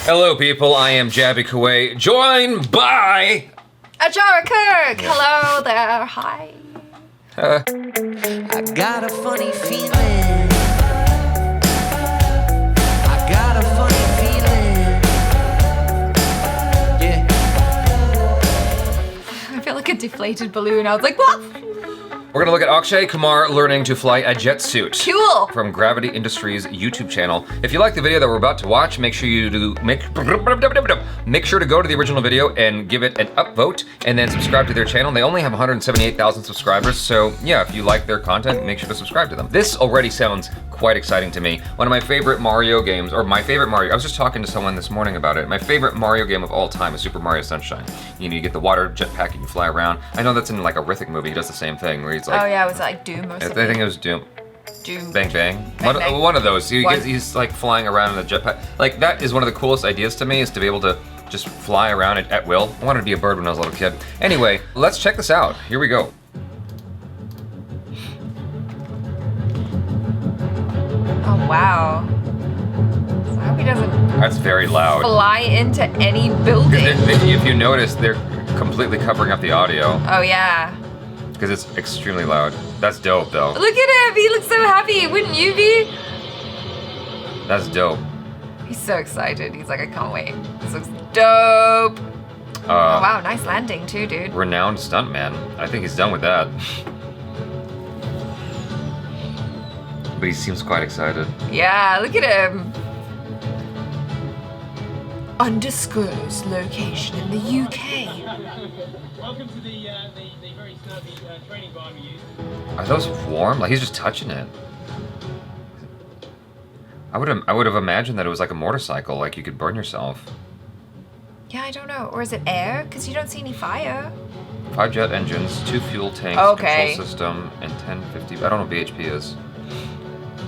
Hello, people. I am Jaby Koay, joined by ACHARA KIRK. Hello there. Hi. I got a funny feeling. I got a funny feeling. Yeah. I feel like a deflated balloon. I was like, what? We're gonna look at AKSHAY Kumar learning to fly a jet suit. Cool. From Gravity Industries YouTube channel. If you like the video that we're about to watch, make sure make sure to go to the original video and give it an upvote, and then subscribe to their channel. They only have 178,000 subscribers, so yeah, if you like their content, make sure to subscribe to them. This already sounds quite exciting to me. One of my favorite Mario games, or my favorite Mario, I was just talking to someone this morning about it. My favorite Mario game of all time is Super Mario Sunshine. You know, you get the water jetpack and you fly around. I know that's in like a Rhythmic movie, he does the same thing, where he's like, oh yeah, it was like Doom or I something. think it was Doom. Doom. Bang Bang. Bang. One of those. He's like flying around in a jetpack. Like that is one of the coolest ideas to me, is to be able to just fly around at will. I wanted to be a bird when I was a little kid. Anyway, let's check this out. Here we go. Oh wow. So I hope he doesn't That's very loud. fly into any building. If you notice, they're completely covering up the audio Oh yeah. because it's extremely loud. That's dope, though. Look at him. He looks so happy. Wouldn't you be? That's dope. He's so excited. He's like, I can't wait. This looks dope. Oh wow, nice landing too, dude. Renowned stuntman. I think he's done with that. But he seems quite excited. Yeah, look at him. Undisclosed location in the UK. Welcome to the very snazzy training bar we use. Are those warm? Like he's just touching it. I would have imagined that it was like a motorcycle, like you could burn yourself. Yeah, I don't know. Or is it air? Because you don't see any fire. 5 jet engines, 2 fuel tanks, Okay. control system, and 1050. I don't know what BHP is.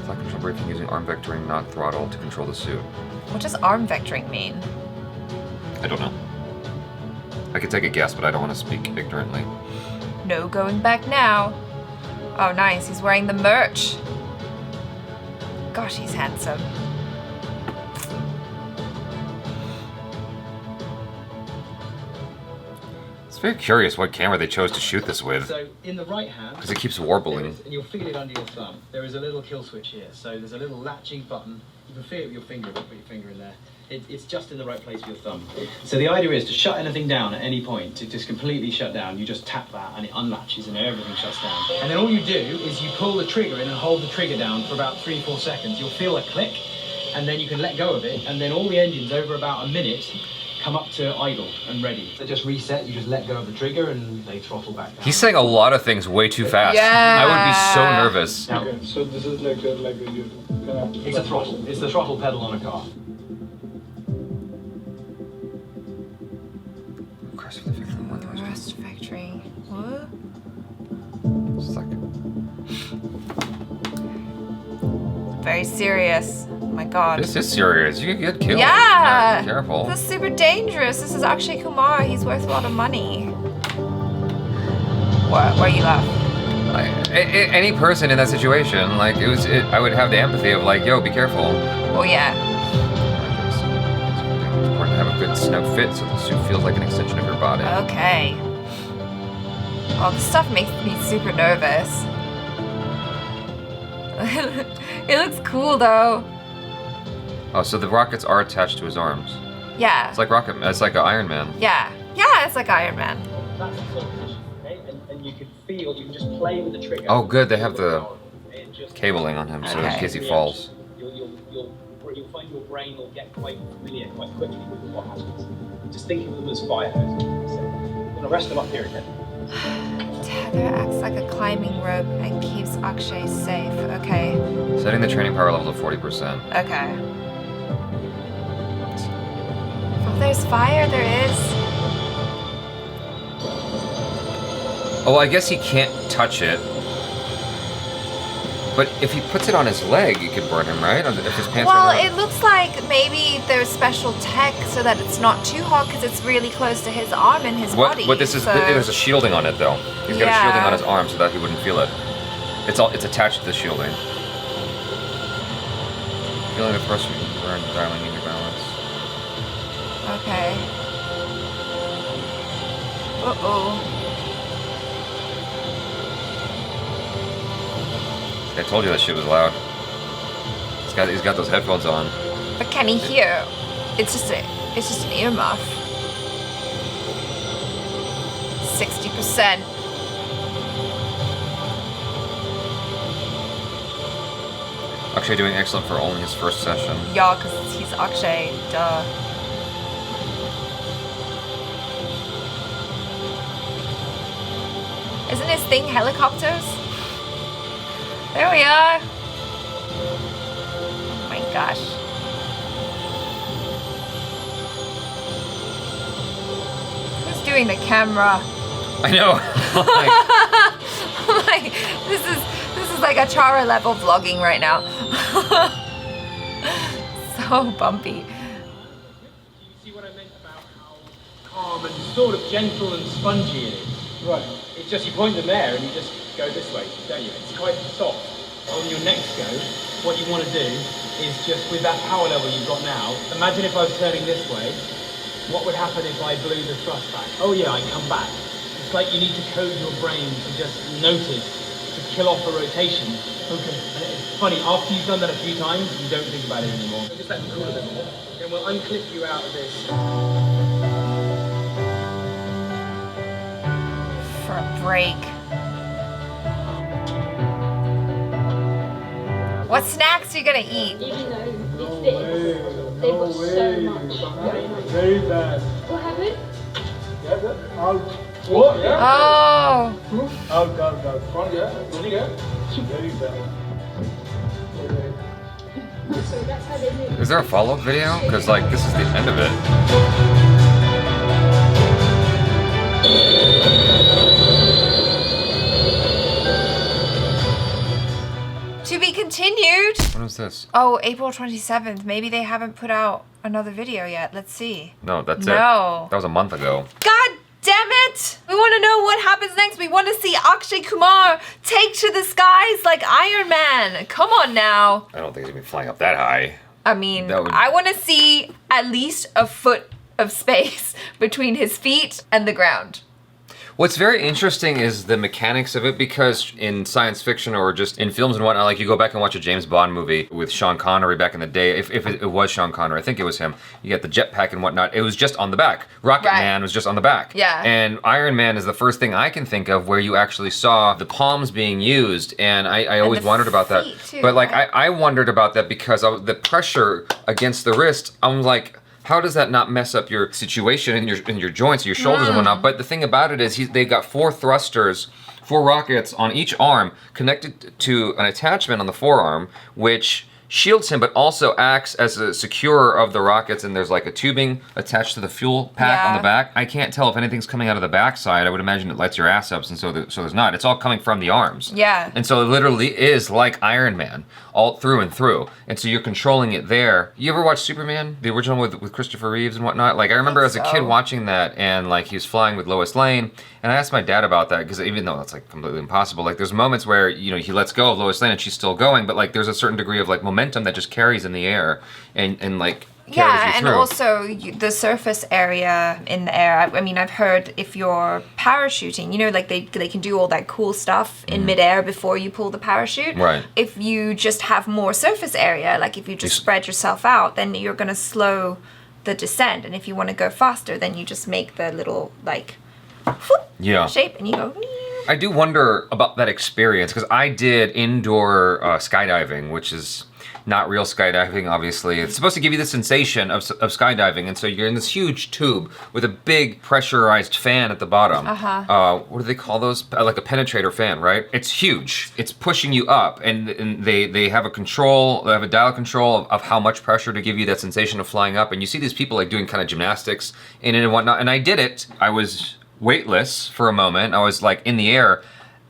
Flight control briefing using arm vectoring, not throttle, to control the suit. What does arm vectoring mean? I don't know. I could take a guess, but I don't want to speak ignorantly. No going back now. Oh, nice. He's wearing the merch. Gosh, he's handsome. It's very curious what camera they chose to shoot this with, So in the right hand, because it keeps warbling. and you'll feel it under your thumb, there is a little kill switch here. So there's a little latching button. You can feel it with your finger. Put your finger in there. It's just in the right place for your thumb. So the idea is to shut anything down at any point, to just completely shut down. You just tap that and it unlatches and everything shuts down. And then all you do is you pull the trigger in and hold the trigger down for about 3-4 seconds. You'll feel a click, and then you can let go of it, and then all the engines over about a minute come up to idle and ready. They just reset, you just let go of the trigger and they throttle back down. He's saying a lot of things way too fast. Yeah. I would be so nervous. Now, Okay, so this is like a it's a throttle. It's the throttle pedal on a car. Rust factory. What? It's like, Very serious. Oh my god. this is serious. You could get killed. Yeah. Be careful. This is super dangerous. This is AKSHAY Kumar. He's worth a lot of money. What? Why are you laughing? Any person in that situation, like I would have the empathy of like, yo, be careful. Oh yeah. It's important to have a good snug fit so the suit feels like an extension of your body. Okay. Oh, this stuff makes me super nervous. It looks cool though. Oh, so the rockets are attached to his arms. Yeah. It's like It's like an Iron Man. Yeah. Yeah, it's like Iron Man. That's the sort of position, okay? And you can feel, you can just play with the trigger. Oh, good. They have the It just- cabling on him, so in Okay. case he falls. You'll find your brain will get quite familiar quite quickly with what happens. Just think of them as fire hoses. So I'm gonna rest them up here again. Tether acts like a climbing rope and keeps AKSHAY safe. Okay. Setting the training power level to 40%. Okay. Oh, there's fire. There is. Oh, I guess he can't touch it. But if he puts it on his leg, it could burn him, right? If his pants Well, are not... it looks like maybe there's special tech so that it's not too hot because it's really close to his arm and his body. What this is, so- there's a shielding on it though. He's got a Yeah. shielding on his arm so that he wouldn't feel it. It's attached to the shielding. Feeling the pressure burn, dialing in your balance. Okay. Uh-oh. I told you that shit was loud. He's got those headphones on. But can he hear? It's just an earmuff. 60%. Akshay doing excellent for only his first session. Yeah, because he's Akshay, duh. Isn't his thing helicopters? There we are. Oh my gosh. Who's doing the camera? I know. Like, this is like ACHARA level vlogging right now. So bumpy. You see what I meant about how calm and sort of gentle and spongy it is? Right. It's just you point them there and you just go this way, don't you? It's quite soft. On your next go, what you want to do is just with that power level you've got now, imagine if I was turning this way, what would happen if I blew the thrust back? Oh yeah, I'd come back. It's like you need to code your brain to just notice, to kill off a rotation. Okay. And it's funny, after you've done that a few times, you don't think about it anymore. Just let them cool a bit more. Then we'll unclip you out of this. For a break. What snacks are you gonna eat? Even though it fits, they've got so much. Very bad. What happened? Yeah, out. What? Yeah. Oh. Out. Front, yeah. Very bad. So that's how they move. Is there a follow-up video? Because like this is the end of it. To be continued. What is this? Oh, April 27th. Maybe they haven't put out another video yet. Let's see. No, that's it. No. That was a month ago. God damn it! We want to know what happens next. We want to see Akshay Kumar take to the skies like Iron Man. Come on now. I don't think he's gonna be flying up that high. I mean, That would- I want to see at least a foot of space between his feet and the ground. What's very interesting is the mechanics of it, because in science fiction or just in films and whatnot, like you go back and watch a James Bond movie with Sean Connery back in the day, if it was Sean Connery, I think it was him, you get the jetpack and whatnot, it was just on the back. Rocket Right. Man was just on the back. Yeah. And Iron Man is the first thing I can think of where you actually saw the palms being used, and I always the wondered about that. feet, too, But like, right? I wondered about that because the pressure against the wrist, I'm like, how does that not mess up your situation in your joints, your shoulders and whatnot? But the thing about it is they've got 4 thrusters, 4 rockets on each arm connected to an attachment on the forearm, which shields him but also acts as a securer of the rockets, and there's like a tubing attached to the fuel pack on Yeah. the back. I can't tell if anything's coming out of the backside. I would imagine it lights your ass up, and so there's not. It's all coming from the arms. Yeah. And so it literally is like Iron Man, all through and through. And so you're controlling it there. You ever watch Superman, the original with Christopher Reeves and whatnot? Like I remember as a kid so. watching that, and like he was flying with Lois Lane, and I asked my dad about that, because even though that's like completely impossible, like there's moments where, you know, he lets go of Lois Lane and she's still going, but like there's a certain degree of like momentum that just carries in the air and like carries Yeah, you and through. also the surface area in the air. I mean, I've heard if you're parachuting, you know, like they can do all that cool stuff in midair before you pull the parachute. Right. If you just have more surface area, like if you just spread yourself out, then you're gonna slow the descent. And if you want to go faster, then you just make the little like whoop, Yeah. shape, and you go. I do wonder about that experience, because I did indoor skydiving, which is not real skydiving, obviously. It's supposed to give you the sensation of skydiving, and so you're in this huge tube with a big pressurized fan at the bottom. What do they call those? Like a penetrator fan, right? It's huge. It's pushing you up, and they have a control, they have a dial control of how much pressure to give you that sensation of flying up, and you see these people like doing kind of gymnastics in it and whatnot, and I did it. I was weightless for a moment. I was like in the air,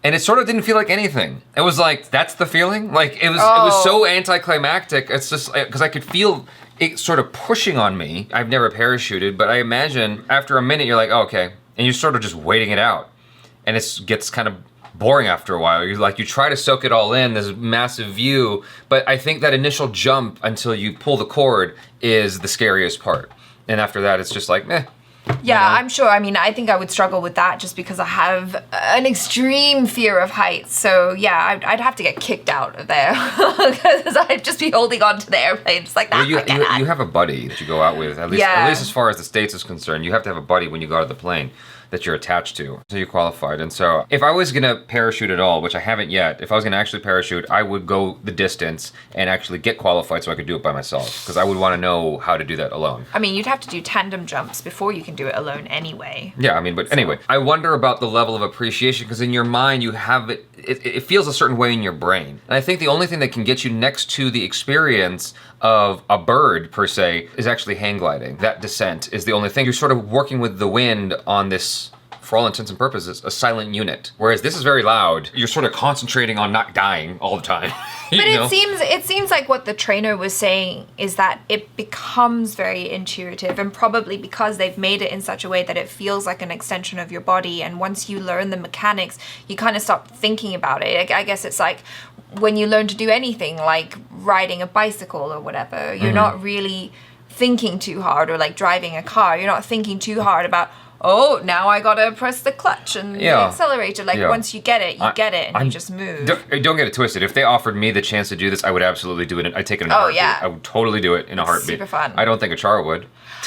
and it sort of didn't feel like anything. It was like, that's the feeling? Like it was so anticlimactic. It's just because I could feel it sort of pushing on me. I've never parachuted, but I imagine after a minute you're like, oh, okay, and you're sort of just waiting it out, and it gets kind of boring after a while. You try to soak it all in, this massive view, but I think that initial jump until you pull the cord is the scariest part. And after that, it's just like, meh. Yeah, You know? I'm sure. I mean, I think I would struggle with that just because I have an extreme fear of heights. So yeah, I'd have to get kicked out of there because I'd just be holding on to the airplane, just like that. Well, you have a buddy that you go out with, at least as far as the States is concerned. You have to have a buddy when you go out of the plane that you're attached to. So you qualified. And so if I was gonna parachute at all, which I haven't yet, if I was gonna actually parachute, I would go the distance and actually get qualified so I could do it by myself. Because I would want to know how to do that alone. I mean, you'd have to do tandem jumps before you can do it alone anyway. Yeah, I mean, but anyway, I wonder about the level of appreciation because in your mind you have it feels a certain way in your brain. And I think the only thing that can get you next to the experience of a bird per se is actually hang gliding. That descent is the only thing. You're sort of working with the wind on this, for all intents and purposes, a silent unit. Whereas this is very loud. You're sort of concentrating on not dying all the time. But it seems like what the trainer was saying is that it becomes very intuitive, and probably because they've made it in such a way that it feels like an extension of your body, and once you learn the mechanics, you kind of stop thinking about it. I guess it's like when you learn to do anything, like riding a bicycle or whatever, you're not really thinking too hard, or like driving a car, you're not thinking too hard about, oh, now I gotta press the clutch and the accelerator. Like once you get it, you get it, and you just move. Don't get it twisted. If they offered me the chance to do this, I would absolutely do it. I'd take it in a heartbeat. Yeah. I would totally do it in a heartbeat. Super fun. I don't think ACHARA would.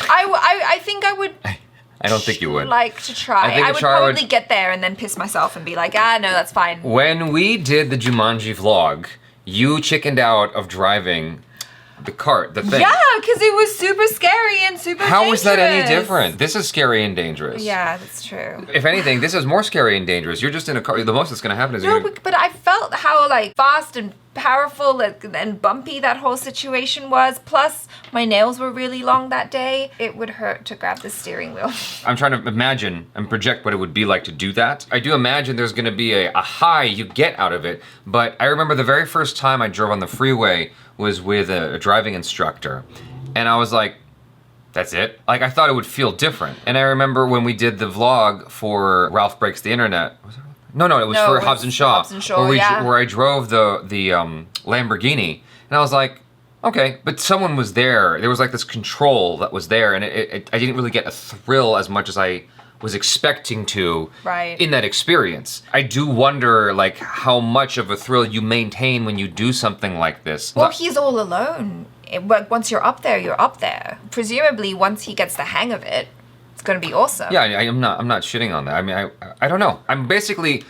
I think I would. I don't think you would. Like to try. I would probably get there and then piss myself and be like, no, that's fine. When we did the Jumanji vlog, you chickened out of driving the cart, the thing. Yeah, because it was super scary and super How dangerous. is that any different? This is scary and dangerous. Yeah, that's true. If anything, this is more scary and dangerous. You're just in a car. The most that's going to happen is No, but I felt how like fast and powerful and bumpy that whole situation was. Plus, my nails were really long that day. It would hurt to grab the steering wheel. I'm trying to imagine and project what it would be like to do that. I do imagine there's going to be a high you get out of it. But I remember the very first time I drove on the freeway was with a driving instructor. And I was like, that's it? Like, I thought it would feel different. And I remember when we did the vlog for Ralph Breaks the Internet. Was it? No, it was for Hobbs and Shaw. Hobbs and Shaw, where I drove the Lamborghini. And I was like, okay, but someone was there. There was like this control that was there. And I didn't really get a thrill as much as I was expecting to in that experience. I do wonder like how much of a thrill you maintain when you do something like this. Well, he's all alone. Once you're up there, you're up there. Presumably, once he gets the hang of it, it's going to be awesome. Yeah, I'm not shitting on that. I mean, I don't know. I'm basically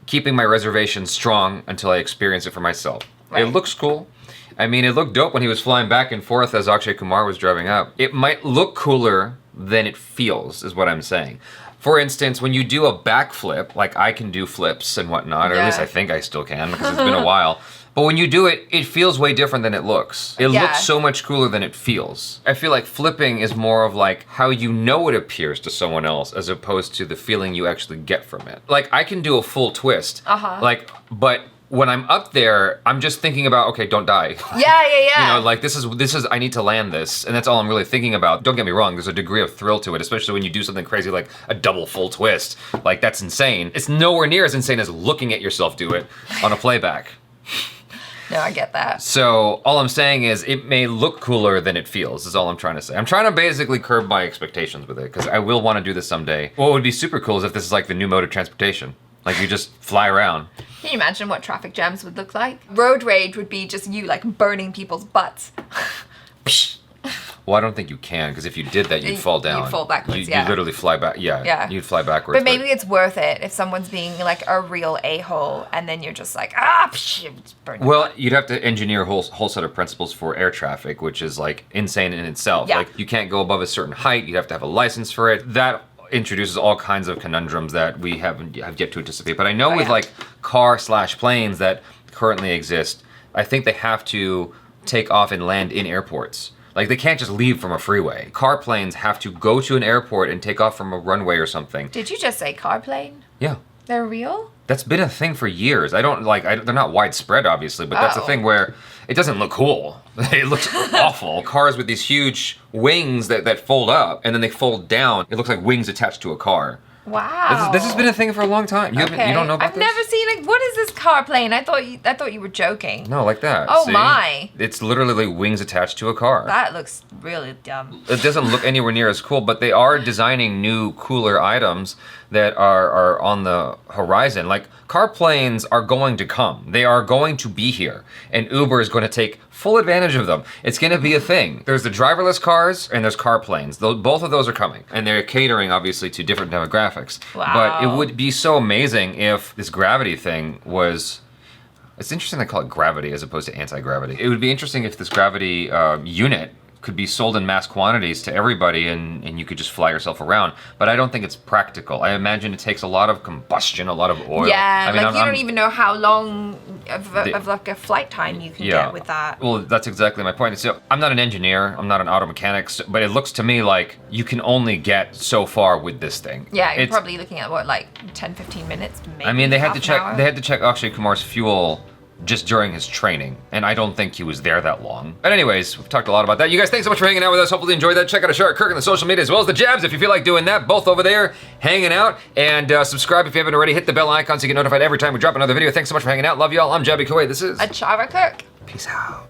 keeping my reservation strong until I experience it for myself. Right. It looks cool. I mean, it looked dope when he was flying back and forth as AKSHAY Kumar was driving up. It might look cooler than it feels, is what I'm saying. For instance, when you do a backflip, like I can do flips and whatnot, or at least I think I still can because it's been a while. But when you do it, it feels way different than it looks. It looks so much cooler than it feels. I feel like flipping is more of like how you know it appears to someone else as opposed to the feeling you actually get from it. Like I can do a full twist, but when I'm up there, I'm just thinking about, okay, don't die. Yeah. You know, like this is, I need to land this. And that's all I'm really thinking about. Don't get me wrong, there's a degree of thrill to it, especially when you do something crazy like a double full twist. Like that's insane. It's nowhere near as insane as looking at yourself do it on a playback. No, I get that. So all I'm saying is it may look cooler than it feels, is all I'm trying to say. I'm trying to basically curb my expectations with it because I will want to do this someday. What would be super cool is if this is like the new mode of transportation. Like you just fly around. Can you imagine what traffic jams would look like? Road rage would be just you like burning people's butts. Well, I don't think you can, because if you did that, you'd fall down. You'd fall backwards, You'd literally fly back. Yeah, you'd fly backwards. But maybe it's worth it if someone's being like a real a-hole, and then you're just like, burn. Well, you'd have to engineer a whole set of principles for air traffic, which is like insane in itself. Yeah. Like you can't go above a certain height. You'd have to have a license for it. That introduces all kinds of conundrums that we have yet to anticipate. But I know with like car/planes that currently exist, I think they have to take off and land in airports. Like they can't just leave from a freeway. Car planes have to go to an airport and take off from a runway or something. Did you just say car plane? Yeah. They're real? That's been a thing for years. They're not widespread obviously, but that's a thing where it doesn't look cool. It looks awful. Cars with these huge wings that fold up and then they fold down. It looks like wings attached to a car. Wow. This has been a thing for a long time. You don't know about I've this? never seen it. What is this car plane? I thought you were joking. No, like that. Oh see? my. It's literally wings attached to a car. That looks really dumb. It doesn't look anywhere near as cool, but they are designing new, cooler items that are on the horizon. Like, car planes are going to come. They are going to be here. And Uber is going to take full advantage of them. It's going to be a thing. There's the driverless cars and there's car planes. Both of those are coming. And they're catering, obviously, to different demographics. Wow. But it would be so amazing if this gravity thing was... It's interesting they call it gravity as opposed to anti-gravity. It would be interesting if this gravity unit could be sold in mass quantities to everybody and you could just fly yourself around. But I don't think it's practical. I imagine it takes a lot of combustion, a lot of oil. Yeah, I mean, like you don't even know how long of like a flight time you can get with that. Well, that's exactly my point. So I'm not an engineer, I'm not an auto mechanic, but it looks to me like you can only get so far with this thing. Yeah, you're probably looking at what, like 10, 15 minutes, maybe. I mean, they had half to an check. hour? They had to check Akshay Kumar's fuel just during his training, and I don't think he was there that long. But anyways, we've talked a lot about that. You guys, thanks so much for hanging out with us. Hopefully you enjoyed that. Check out ACHARA KIRK on the social media as well as the Jabs if you feel like doing that. Both over there, hanging out. And subscribe if you haven't already. Hit the bell icon so you get notified every time we drop another video. Thanks so much for hanging out. Love y'all. I'm Jaby Koay. This is ACHARA KIRK. Peace out.